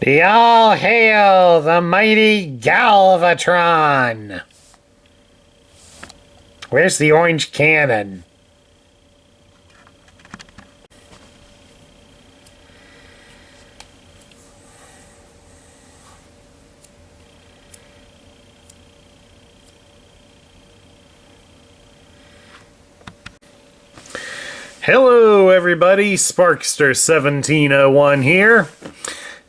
All hail the mighty Galvatron! Where's the orange cannon? Hello everybody, Sparkster1701 here.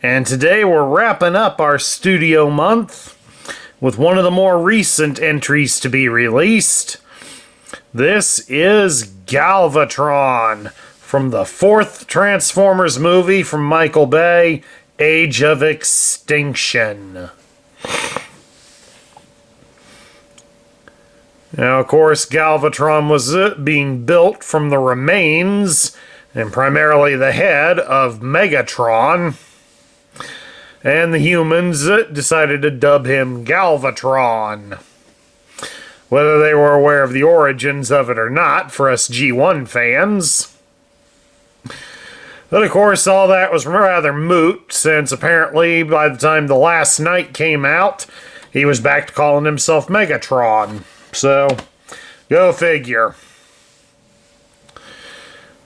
And today we're wrapping up our studio month with one of the more recent entries to be released. This is Galvatron from the fourth Transformers movie from Michael Bay, Age of Extinction. Now, of course, Galvatron was being built from the remains, and primarily the head, of Megatron. And the humans decided to dub him Galvatron. Whether they were aware of the origins of it or not, for us G1 fans. But of course, all that was rather moot, since apparently by the time The Last Night came out, he was back to calling himself Megatron. So, go figure.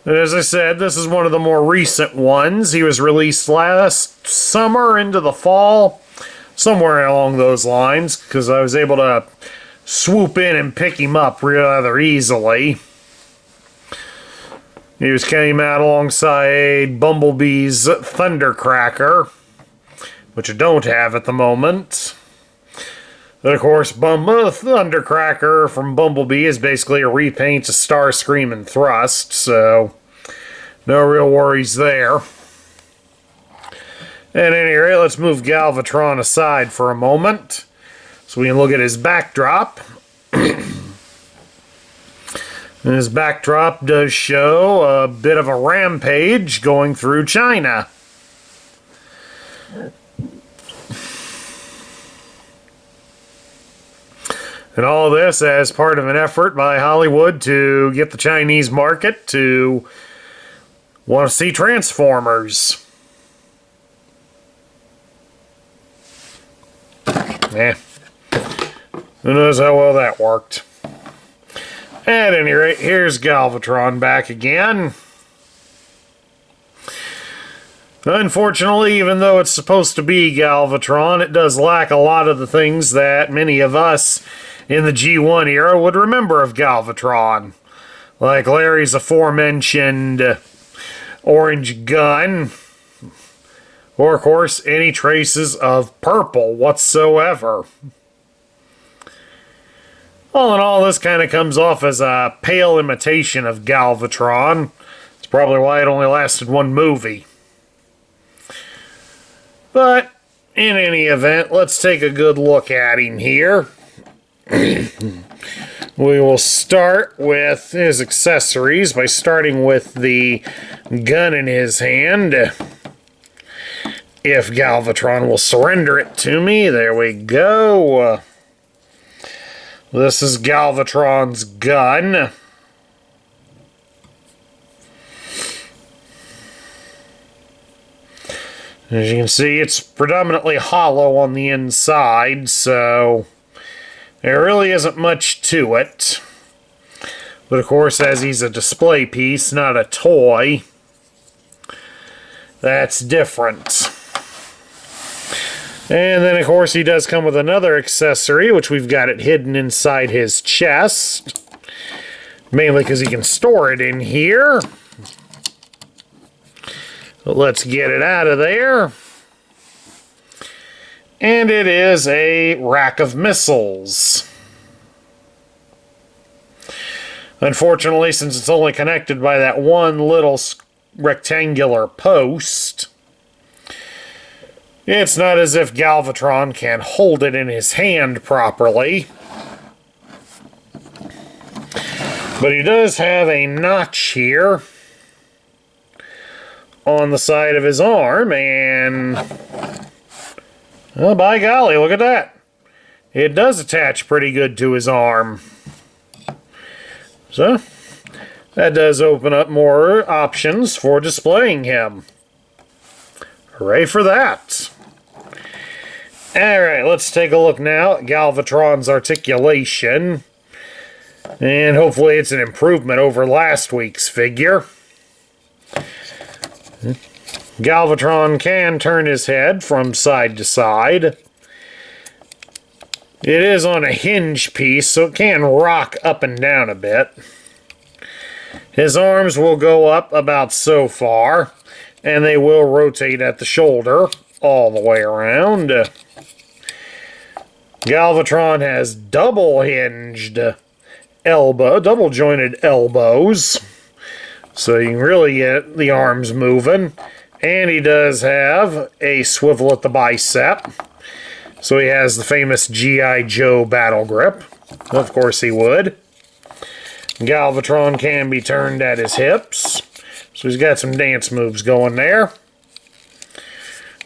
And as I said, this is one of the more recent ones. He was released last summer into the fall, somewhere along those lines, because I was able to swoop in and pick him up rather easily. He came out alongside Bumblebee's Thundercracker, which I don't have at the moment. But of course, Thundercracker from Bumblebee is basically a repaint of Starscream and Thrust, so no real worries there. At any rate, let's move Galvatron aside for a moment so we can look at his backdrop. And his backdrop does show a bit of a rampage going through China. And all this as part of an effort by Hollywood to get the Chinese market to want to see Transformers. Who knows how well that worked. At any rate, here's Galvatron back again. Unfortunately, even though it's supposed to be Galvatron, it does lack a lot of the things that many of us in the G1 era would remember of Galvatron. Like Larry's aforementioned orange gun, or of course any traces of purple whatsoever. All in all, this kind of comes off as a pale imitation of Galvatron. It's probably why it only lasted one movie. But in any event, let's take a good look at him here. We will start with his accessories by starting with the gun in his hand. If Galvatron will surrender it to me, there we go. This is Galvatron's gun. As you can see, it's predominantly hollow on the inside, so there really isn't much to it. But of course, as he's a display piece, not a toy, that's different. And then of course he does come with another accessory, which we've got it hidden inside his chest. Mainly because he can store it in here. So let's get it out of there. And it is a rack of missiles. Unfortunately, since it's only connected by that one little rectangular post, it's not as if Galvatron can hold it in his hand properly. But he does have a notch here on the side of his arm, and oh, by golly, look at that. It does attach pretty good to his arm. So, that does open up more options for displaying him. Hooray for that. Alright, let's take a look now at Galvatron's articulation. And hopefully it's an improvement over last week's figure. Galvatron can turn his head from side to side. It is on a hinge piece, so it can rock up and down a bit. His arms will go up about so far, and they will rotate at the shoulder all the way around. Galvatron has double jointed elbows, so you can really get the arms moving. And he does have a swivel at the bicep, so he has the famous G.I. Joe battle grip. Of course he would. Galvatron can be turned at his hips, so he's got some dance moves going there.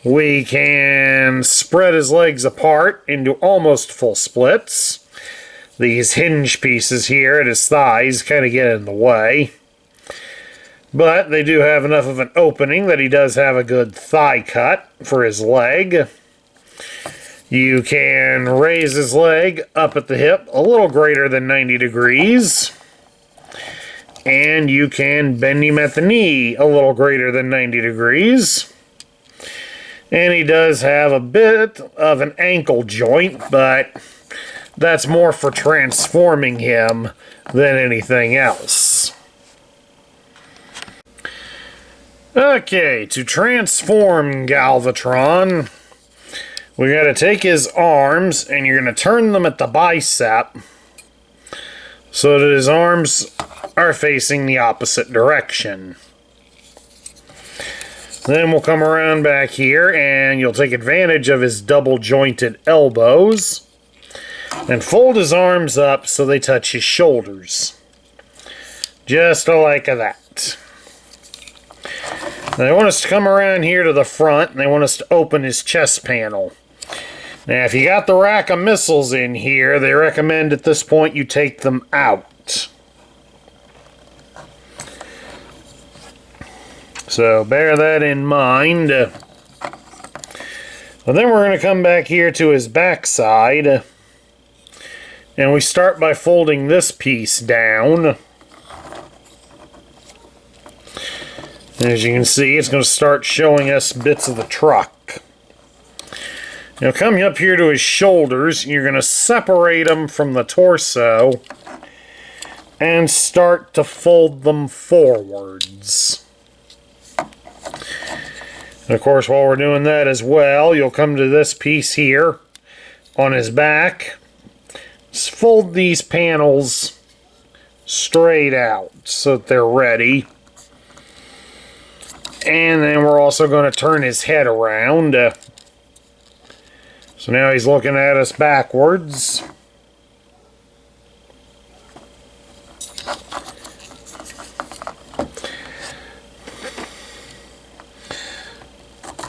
We can spread his legs apart into almost full splits. These hinge pieces here at his thighs kind of get in the way. But they do have enough of an opening that he does have a good thigh cut for his leg. You can raise his leg up at the hip a little greater than 90 degrees. And you can bend him at the knee a little greater than 90 degrees. And he does have a bit of an ankle joint, but that's more for transforming him than anything else. Okay, to transform Galvatron, we got to take his arms and you're going to turn them at the bicep so that his arms are facing the opposite direction. Then we'll come around back here and you'll take advantage of his double jointed elbows and fold his arms up so they touch his shoulders. Just like that. Now they want us to come around here to the front and they want us to open his chest panel. Now if you got the rack of missiles in here, they recommend at this point you take them out. So bear that in mind. Well, then we're going to come back here to his backside. And we start by folding this piece down. As you can see, it's going to start showing us bits of the truck. Now coming up here to his shoulders, you're going to separate them from the torso and start to fold them forwards. And of course, while we're doing that as well, you'll come to this piece here on his back. Just fold these panels straight out so that they're ready. And then we're also going to turn his head around. So now he's looking at us backwards.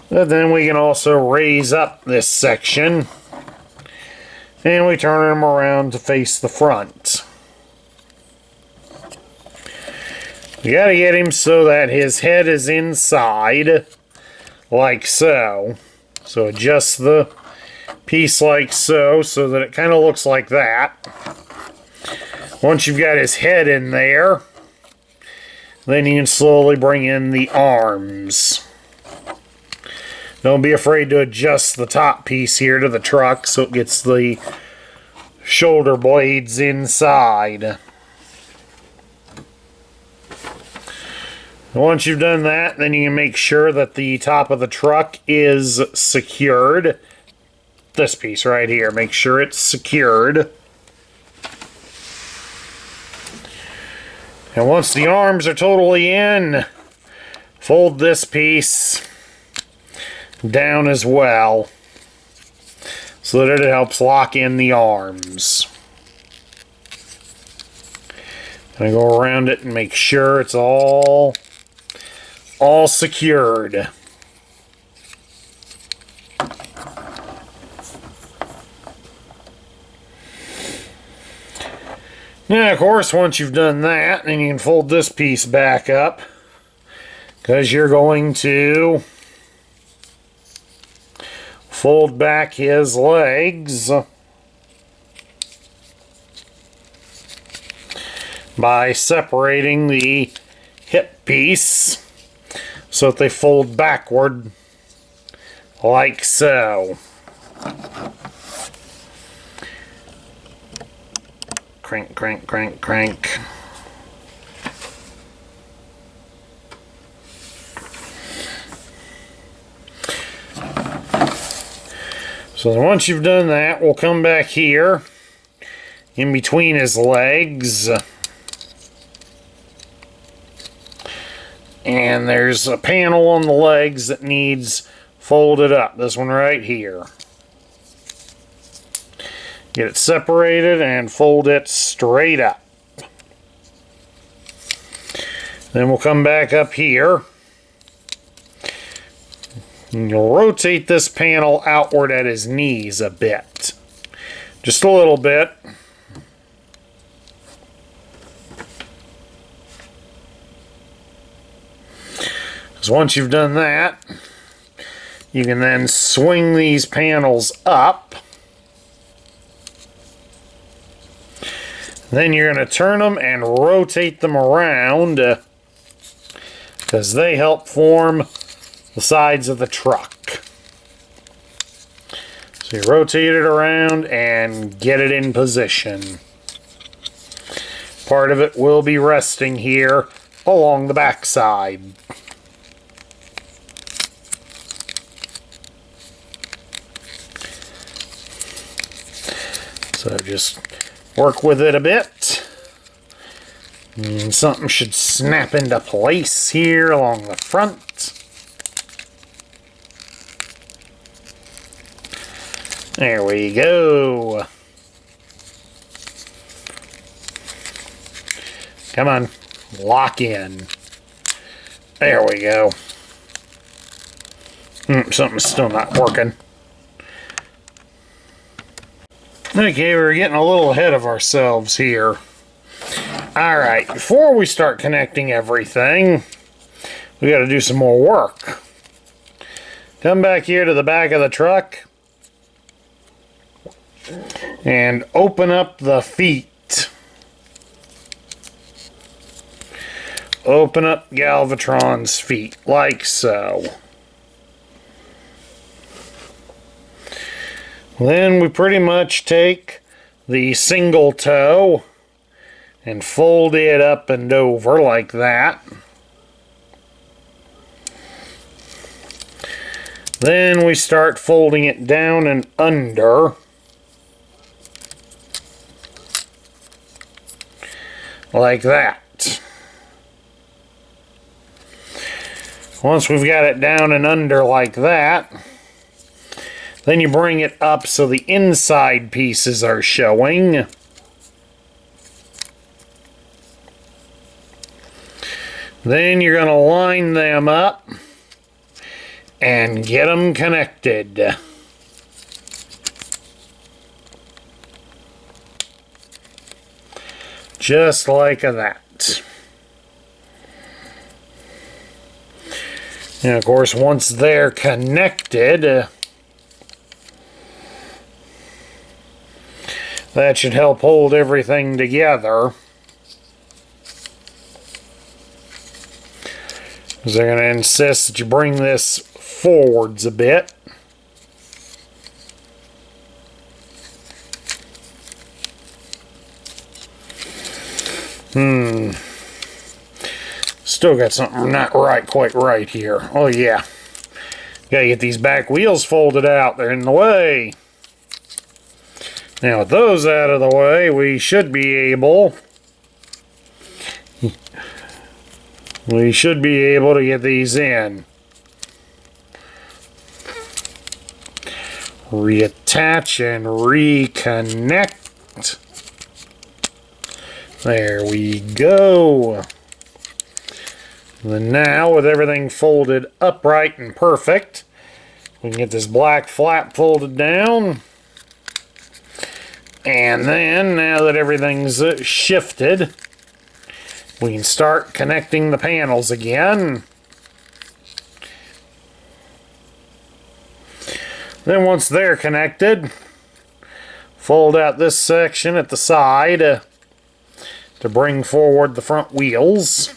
But then we can also raise up this section. And we turn him around to face the front. You gotta get him so that his head is inside, like so. So adjust the piece like so that it kind of looks like that. Once you've got his head in there, then you can slowly bring in the arms. Don't be afraid to adjust the top piece here to the truck so it gets the shoulder blades inside. Once you've done that, then you can make sure that the top of the truck is secured. This piece right here, make sure it's secured. And once the arms are totally in, fold this piece down as well so that it helps lock in the arms. And I go around it and make sure it's all secured. Now, of course, once you've done that, then you can fold this piece back up because you're going to fold back his legs by separating the hip piece so that they fold backward like so. Crank, crank, crank, crank. So then once you've done that, we'll come back here in between his legs. And there's a panel on the legs that needs folded up. This one right here. Get it separated and fold it straight up. Then we'll come back up here. And you'll rotate this panel outward at his knees a bit. Just a little bit. Because once you've done that, you can then swing these panels up. Then you're going to turn them and rotate them around because they help form the sides of the truck. So you rotate it around and get it in position. Part of it will be resting here along the back side. So just work with it a bit. And something should snap into place here along the front. There we go. Come on, lock in. There we go. Something's still not working. Okay, we're getting a little ahead of ourselves here. Alright, before we start connecting everything, we got to do some more work. Come back here to the back of the truck and open up the feet. Open up Galvatron's feet, like so. Then we pretty much take the single toe and fold it up and over like that. Then we start folding it down and under. Like that. Once we've got it down and under like that, then you bring it up so the inside pieces are showing. Then you're going to line them up and get them connected. Just like that. And of course, once they're connected, that should help hold everything together. Because they're going to insist that you bring this forwards a bit. Still got something not quite right here. Oh yeah. Gotta get these back wheels folded out. They're in the way. Now with those out of the way, we should be able to get these in. Reattach and reconnect. There we go. Then now, with everything folded upright and perfect, we can get this black flap folded down. And then, now that everything's shifted, we can start connecting the panels again. Then once they're connected, fold out this section at the side to bring forward the front wheels.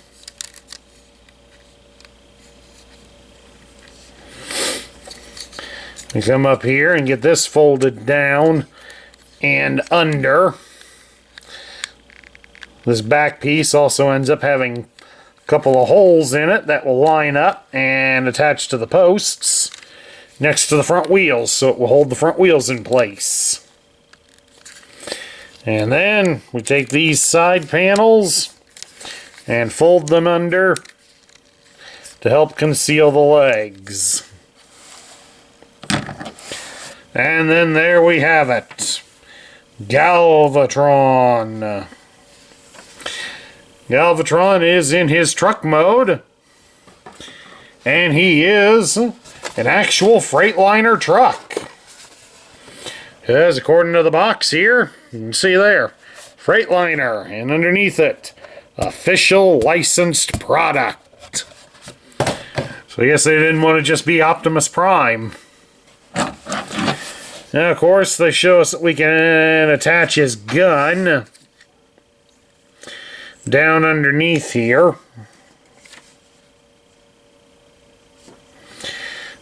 We come up here and get this folded down and under. This back piece also ends up having a couple of holes in it that will line up and attach to the posts next to the front wheels, so it will hold the front wheels in place. And then we take these side panels and fold them under to help conceal the legs. And then there we have it. Galvatron. Galvatron is in his truck mode. And he is an actual Freightliner truck. As according to the box here, you can see there, Freightliner, and underneath it, official licensed product. So I guess they didn't want to just be Optimus Prime. Now, of course, they show us that we can attach his gun down underneath here.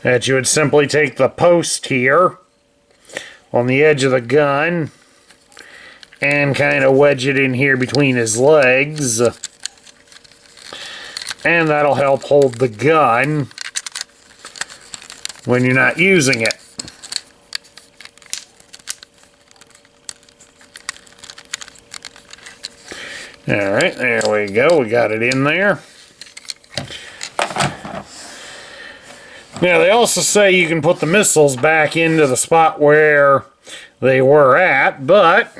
That you would simply take the post here on the edge of the gun and kind of wedge it in here between his legs. And that'll help hold the gun when you're not using it. Alright, there we go. We got it in there. Now, they also say you can put the missiles back into the spot where they were at, but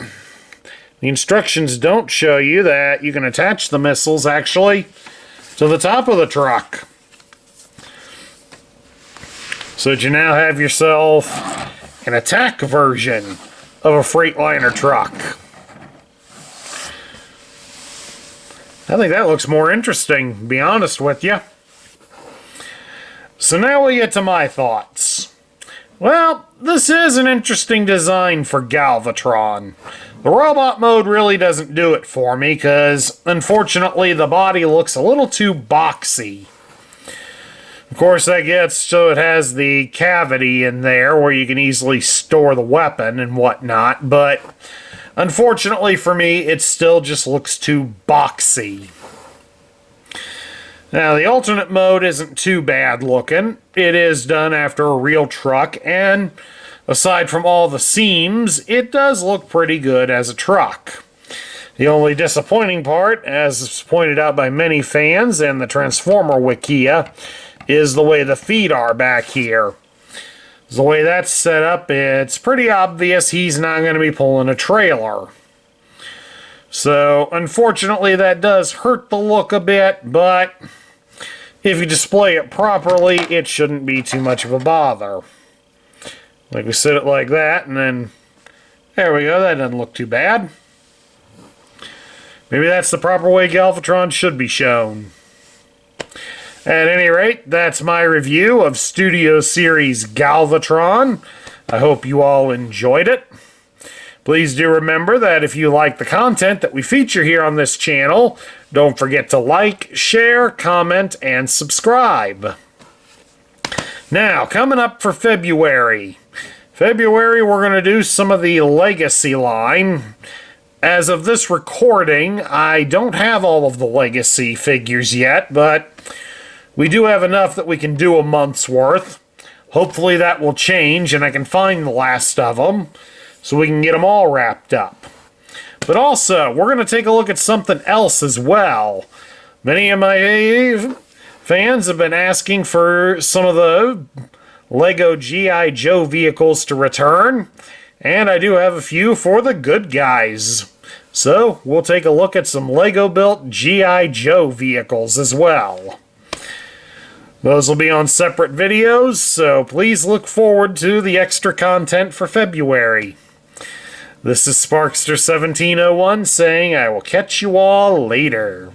the instructions don't show you that you can attach the missiles, actually, to the top of the truck. So that you now have yourself an attack version of a Freightliner truck. I think that looks more interesting, to be honest with you. So now we get to my thoughts. Well, this is an interesting design for Galvatron. The robot mode really doesn't do it for me because, unfortunately, the body looks a little too boxy. Of course, that gets so it has the cavity in there where you can easily store the weapon and whatnot, but unfortunately for me, it still just looks too boxy. Now, the alternate mode isn't too bad looking. It is done after a real truck, and aside from all the seams, it does look pretty good as a truck. The only disappointing part, as pointed out by many fans and the Transformer Wikia, is the way the feet are back here. The way that's set up, it's pretty obvious he's not going to be pulling a trailer. So, unfortunately, that does hurt the look a bit, but if you display it properly, it shouldn't be too much of a bother. Like, we set it like that, and then, there we go, that doesn't look too bad. Maybe that's the proper way Galvatron should be shown. At any rate, that's my review of Studio Series Galvatron. I hope you all enjoyed it. Please do remember that if you like the content that we feature here on this channel, don't forget to like, share, comment, and subscribe. Now, coming up for February. February, we're going to do some of the Legacy line. As of this recording, I don't have all of the Legacy figures yet, but we do have enough that we can do a month's worth. Hopefully that will change and I can find the last of them so we can get them all wrapped up. But also, we're going to take a look at something else as well. Many of my fans have been asking for some of the Lego G.I. Joe vehicles to return, and I do have a few for the good guys. So, we'll take a look at some Lego-built G.I. Joe vehicles as well. Those will be on separate videos, so please look forward to the extra content for February. This is Sparkster1701 saying I will catch you all later.